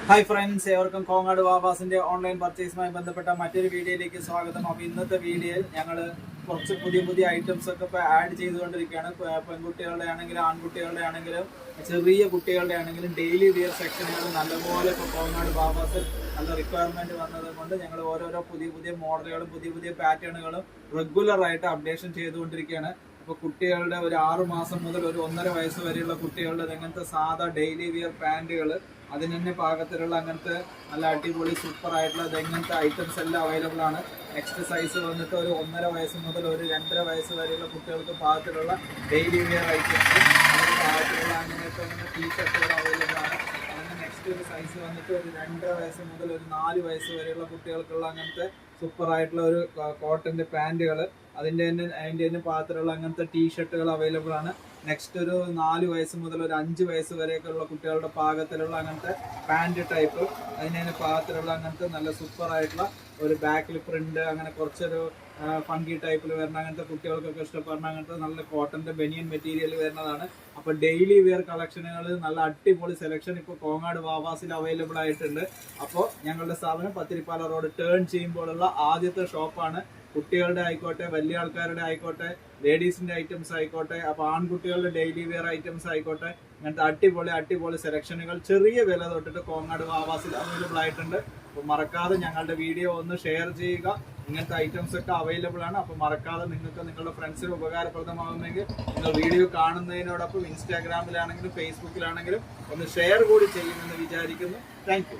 Hi friends, ഏവർക്കും Kongad വാവാസിന്റെ online പർച്ചേസുമായി ബന്ധപ്പെട്ട മറ്റൊരു വീഡിയോയിലേക്ക് സ്വാഗതം. അപ്പോൾ ഇന്നത്തെ വീഡിയോയിൽ ഞങ്ങൾ കുറച്ച് പുതിയ ഐറ്റംസ് ഒക്കെ ഇപ്പോൾ ആഡ് ചെയ്തുകൊണ്ടിരിക്കുകയാണ്. പെൺകുട്ടികളുടെ ആണെങ്കിലും ആൺകുട്ടികളുടെ ആണെങ്കിലും ചെറിയ കുട്ടികളുടെ ആണെങ്കിലും ഡെയിലി വിയർ സെക്ഷനുകൾ നല്ലപോലെ ഇപ്പോൾ കോങ്ങാട് വാവാസിൽ നല്ല റിക്വയർമെന്റ് വന്നത് കൊണ്ട് ഞങ്ങൾ ഓരോരോ പുതിയ മോഡലുകളും പുതിയ പാറ്റേണുകളും റെഗുലറായിട്ട് അപ്ഡേഷൻ ചെയ്തുകൊണ്ടിരിക്കുകയാണ്. ഇപ്പോൾ കുട്ടികളുടെ ഒരു 6 മാസം മുതൽ ഒരു 1.5 വയസ്സ് വരെയുള്ള കുട്ടികളുടെ അങ്ങനത്തെ സാധാ ഡെയിലി വിയർ പാൻറ്റുകൾ, അതിന് തന്നെ പാകത്തിലുള്ള അങ്ങനത്തെ നല്ല അടിപൊളി സൂപ്പർ ആയിട്ടുള്ള അങ്ങനത്തെ ഐറ്റംസ് എല്ലാം അവൈലബിൾ ആണ്. നെക്സ്റ്റ് സൈസ് വന്നിട്ട് ഒരു 1.5 വയസ്സ് മുതൽ ഒരു 2.5 വയസ്സ് വരെയുള്ള കുട്ടികൾക്ക് പാകത്തിലുള്ള ഡെയിലി വിയർ ഐറ്റംസ്, അതിന് പാകത്തിലുള്ള അങ്ങനത്തെ ടീഷർട്ടുകൾ അവൈലബിൾ ആണ്. അങ്ങനെ നെക്സ്റ്റ് ഒരു സൈസ് വന്നിട്ട് ഒരു 2.5 വയസ്സ് മുതൽ ഒരു 4 വയസ്സ് വരെയുള്ള കുട്ടികൾക്കുള്ള അങ്ങനത്തെ സൂപ്പർ ആയിട്ടുള്ള ഒരു കോട്ടന്റെ പാൻറ്റുകൾ, അതിൻ്റെ തന്നെ പാകത്തിലുള്ള അങ്ങനത്തെ ടീഷർട്ടുകൾ അവൈലബിൾ ആണ്. നെക്സ്റ്റ് ഒരു 4 വയസ്സ് മുതൽ ഒരു 5 വയസ്സ് വരെയൊക്കെയുള്ള കുട്ടികളുടെ പാകത്തിലുള്ള അങ്ങനത്തെ പാൻറ് ടൈപ്പ്, അതിന് പാകത്തിലുള്ള അങ്ങനത്തെ നല്ല സൂപ്പർ ആയിട്ടുള്ള ഒരു ബാക്കിൽ പ്രിന്റ്, അങ്ങനെ കുറച്ചൊരു ഫങ്കി ടൈപ്പിൽ വരുന്ന അങ്ങനത്തെ കുട്ടികൾക്കൊക്കെ ഇഷ്ടപ്പെടുന്ന അങ്ങനത്തെ നല്ല കോട്ടന്റെ ബനിയൻ മെറ്റീരിയൽ വരുന്നതാണ്. അപ്പോൾ ഡെയിലി വെയർ കളക്ഷനുകൾ നല്ല അടിപൊളി സെലക്ഷൻ ഇപ്പോൾ കോങ്ങാട് വാവാസിൽ അവൈലബിൾ ആയിട്ടുണ്ട്. അപ്പോൾ ഞങ്ങളുടെ സ്ഥാപനം പത്തിരിപ്പാല റോഡ് ടേൺ ചെയ്യുമ്പോഴുള്ള ആദ്യത്തെ ഷോപ്പാണ്. കുട്ടികളുടെ ആയിക്കോട്ടെ, വലിയ ആൾക്കാരുടെ ആയിക്കോട്ടെ, ലേഡീസിന്റെ ഐറ്റംസ് ആയിക്കോട്ടെ, അപ്പോൾ ആൺകുട്ടികളുടെ ഡെയിലി വെയർ ഐറ്റംസ് ആയിക്കോട്ടെ, അങ്ങനത്തെ അടിപൊളി സെലക്ഷനുകൾ ചെറിയ വില തൊട്ടിട്ട് കോങ്ങാട് വാവാസിൽ അവൈലബിൾ ആയിട്ടുണ്ട്. അപ്പോൾ മറക്കാതെ ഞങ്ങളുടെ വീഡിയോ ഒന്ന് ഷെയർ ചെയ്യുക. ഇങ്ങനത്തെ ഐറ്റംസ് ഒക്കെ അവൈലബിൾ ആണ്. അപ്പോൾ മറക്കാതെ നിങ്ങൾക്ക് നിങ്ങളുടെ ഫ്രണ്ട്സിന് ഉപകാരപ്രദമാകുമെങ്കിൽ നിങ്ങൾ വീഡിയോ കാണുന്നതിനോടൊപ്പം ഇൻസ്റ്റാഗ്രാമിലാണെങ്കിലും ഫേസ്ബുക്കിലാണെങ്കിലും ഒന്ന് ഷെയർ കൂടി ചെയ്യുമെന്ന് വിചാരിക്കുന്നു. താങ്ക്